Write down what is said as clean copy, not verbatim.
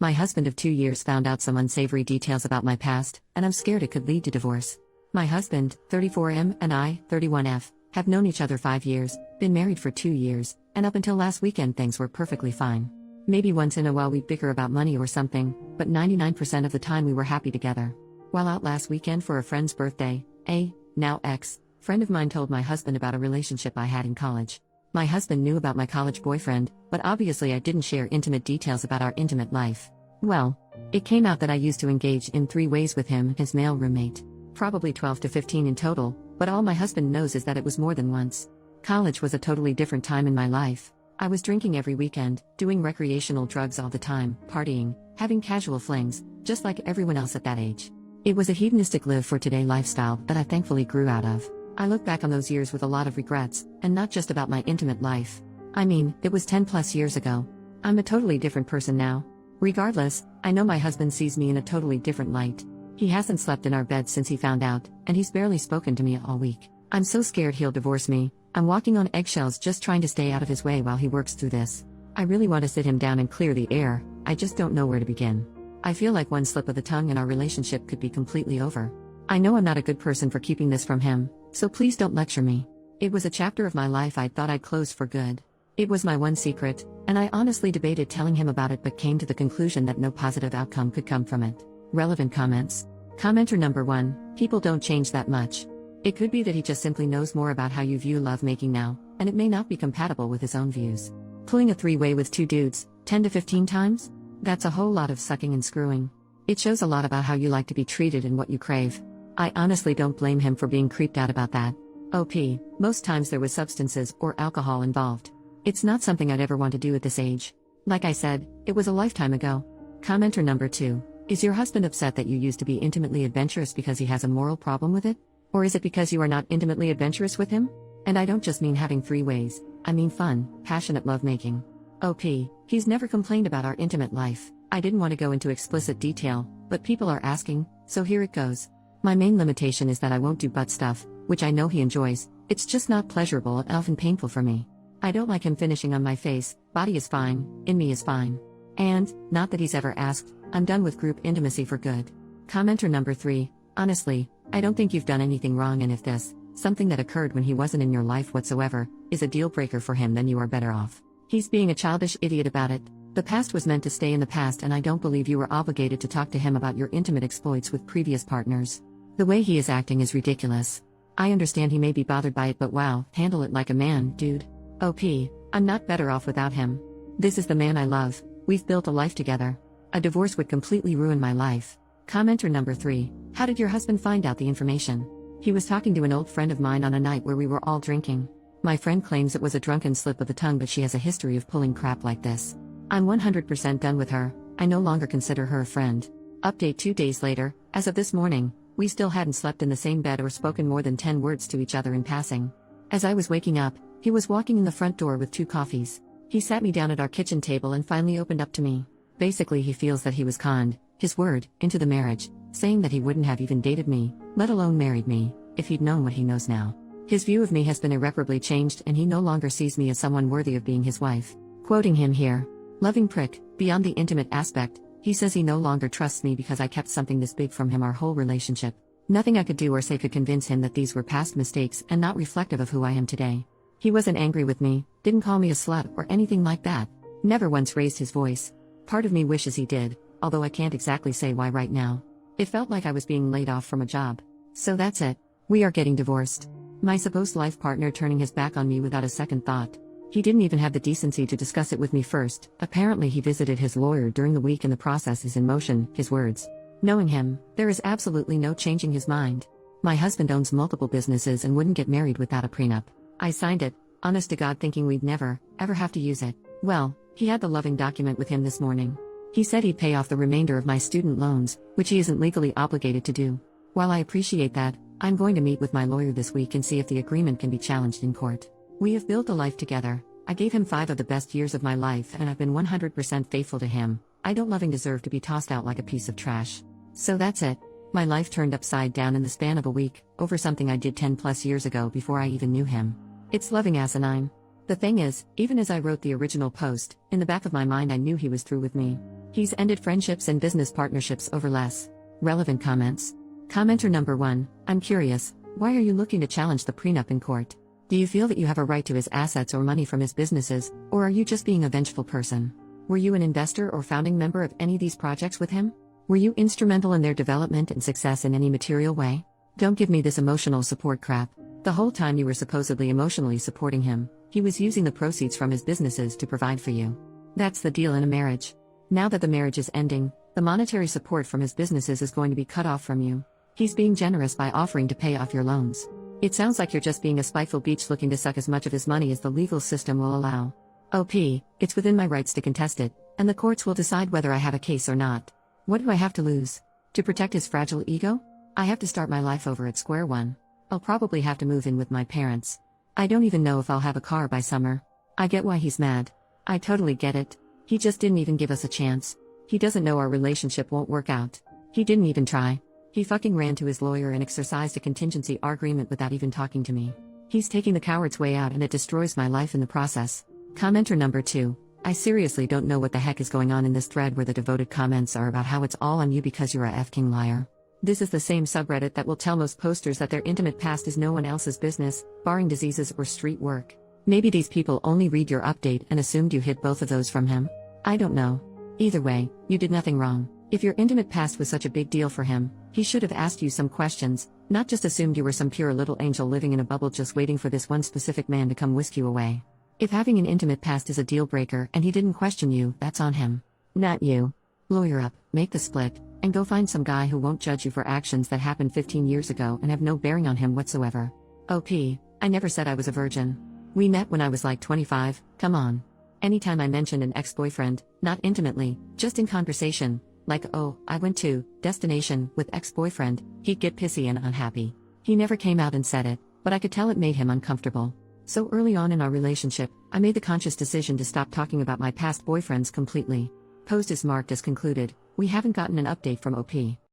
My husband of 2 years found out some unsavory details about my past, and I'm scared it could lead to divorce. My husband, 34M, and I, 31F, have known each other 5 years, been married for 2 years, and up until last weekend things were perfectly fine. Maybe once in a while we'd bicker about money or something, but 99% of the time we were happy together. While out last weekend for a friend's birthday, now ex-friend of mine told my husband about a relationship I had in college. My husband knew about my college boyfriend, but obviously I didn't share intimate details about our intimate life. Well, it came out that I used to engage in 3 ways with him, his male roommate. Probably 12 to 15 in total, but all my husband knows is that it was more than once. College was a totally different time in my life. I was drinking every weekend, doing recreational drugs all the time, partying, having casual flings, just like everyone else at that age. It was a hedonistic live-for-today lifestyle that I thankfully grew out of. I look back on those years with a lot of regrets, and not just about my intimate life. I mean, it was 10 plus years ago. I'm a totally different person now. Regardless, I know my husband sees me in a totally different light. He hasn't slept in our bed since he found out, and he's barely spoken to me all week. I'm so scared he'll divorce me. I'm walking on eggshells just trying to stay out of his way while he works through this. I really want to sit him down and clear the air, I just don't know where to begin. I feel like one slip of the tongue and our relationship could be completely over. I know I'm not a good person for keeping this from him, so please don't lecture me. It was a chapter of my life I thought I'd close for good. It was my one secret, and I honestly debated telling him about it but came to the conclusion that no positive outcome could come from it. Relevant comments. Commenter number 1, people don't change that much. It could be that he just simply knows more about how you view lovemaking now, and it may not be compatible with his own views. Pulling a 3-way with 2 dudes, 10 to 15 times? That's a whole lot of sucking and screwing. It shows a lot about how you like to be treated and what you crave. I honestly don't blame him for being creeped out about that. OP, most times there was substances or alcohol involved. It's not something I'd ever want to do at this age. Like I said, it was a lifetime ago. Commenter number 2, is your husband upset that you used to be intimately adventurous because he has a moral problem with it? Or is it because you are not intimately adventurous with him? And I don't just mean having 3 ways, I mean fun, passionate lovemaking. OP, he's never complained about our intimate life. I didn't want to go into explicit detail, but people are asking, so here it goes. My main limitation is that I won't do butt stuff, which I know he enjoys. It's just not pleasurable and often painful for me. I don't like him finishing on my face, body is fine, in me is fine. And, not that he's ever asked, I'm done with group intimacy for good. Commenter number 3, honestly, I don't think you've done anything wrong, and if this, something that occurred when he wasn't in your life whatsoever, is a deal breaker for him, then you are better off. He's being a childish idiot about it. The past was meant to stay in the past, and I don't believe you were obligated to talk to him about your intimate exploits with previous partners. The way he is acting is ridiculous. I understand he may be bothered by it, but wow, handle it like a man, dude. OP, I'm not better off without him. This is the man I love, we've built a life together. A divorce would completely ruin my life. Commenter number 3, how did your husband find out the information? He was talking to an old friend of mine on a night where we were all drinking. My friend claims it was a drunken slip of the tongue, but she has a history of pulling crap like this. I'm 100% done with her, I no longer consider her a friend. Update 2 days later, as of this morning, we still hadn't slept in the same bed or spoken more than 10 words to each other in passing. As I was waking up, he was walking in the front door with 2 coffees. He sat me down at our kitchen table and finally opened up to me. Basically he feels that he was conned, his word, into the marriage, saying that he wouldn't have even dated me, let alone married me, if he'd known what he knows now. His view of me has been irreparably changed, and he no longer sees me as someone worthy of being his wife. Quoting him here, loving prick, beyond the intimate aspect, he says he no longer trusts me because I kept something this big from him our whole relationship. Nothing I could do or say could convince him that these were past mistakes and not reflective of who I am today. He wasn't angry with me, didn't call me a slut or anything like that, never once raised his voice. Part of me wishes he did, although I can't exactly say why right now. It felt like I was being laid off from a job. So that's it. We are getting divorced. My supposed life partner turning his back on me without a second thought. He didn't even have the decency to discuss it with me first. Apparently he visited his lawyer during the week and the process is in motion, his words. Knowing him, there is absolutely no changing his mind. My husband owns multiple businesses and wouldn't get married without a prenup. I signed it, honest to God, thinking we'd never, ever have to use it. Well, he had the loving document with him this morning. He said he'd pay off the remainder of my student loans, which he isn't legally obligated to do. While I appreciate that, I'm going to meet with my lawyer this week and see if the agreement can be challenged in court. We have built a life together. I gave him 5 of the best years of my life and I've been 100% faithful to him. I don't loving deserve to be tossed out like a piece of trash. So that's it. My life turned upside down in the span of a week, over something I did 10 plus years ago before I even knew him. It's loving asinine. The thing is, even as I wrote the original post, in the back of my mind I knew he was through with me. He's ended friendships and business partnerships over less relevant comments. Commenter number 1, I'm curious, why are you looking to challenge the prenup in court? Do you feel that you have a right to his assets or money from his businesses, or are you just being a vengeful person? Were you an investor or founding member of any of these projects with him? Were you instrumental in their development and success in any material way? Don't give me this emotional support crap. The whole time you were supposedly emotionally supporting him, he was using the proceeds from his businesses to provide for you. That's the deal in a marriage. Now that the marriage is ending, the monetary support from his businesses is going to be cut off from you. He's being generous by offering to pay off your loans. It sounds like you're just being a spiteful beach looking to suck as much of his money as the legal system will allow. OP, it's within my rights to contest it, and the courts will decide whether I have a case or not. What do I have to lose? To protect his fragile ego? I have to start my life over at square one. I'll probably have to move in with my parents. I don't even know if I'll have a car by summer. I get why he's mad. I totally get it. He just didn't even give us a chance. He doesn't know our relationship won't work out. He didn't even try. He fucking ran to his lawyer and exercised a contingency agreement without even talking to me. He's taking the coward's way out and it destroys my life in the process. Commenter number 2, I seriously don't know what the heck is going on in this thread where the devoted comments are about how it's all on you because you're a f-king liar. This is the same subreddit that will tell most posters that their intimate past is no one else's business, barring diseases or street work. Maybe these people only read your update and assumed you hid both of those from him. I don't know. Either way, you did nothing wrong. If your intimate past was such a big deal for him, he should have asked you some questions, not just assumed you were some pure little angel living in a bubble just waiting for this one specific man to come whisk you away. If having an intimate past is a deal breaker and he didn't question you, that's on him. Not you. Lawyer up, make the split, and go find some guy who won't judge you for actions that happened 15 years ago and have no bearing on him whatsoever. OP, I never said I was a virgin. We met when I was like 25, come on. Anytime I mentioned an ex-boyfriend, not intimately, just in conversation, like oh, I went to destination with ex-boyfriend, he'd get pissy and unhappy. He never came out and said it, but I could tell it made him uncomfortable. So early on in our relationship, I made the conscious decision to stop talking about my past boyfriends completely. Post is marked as concluded. We haven't gotten an update from OP.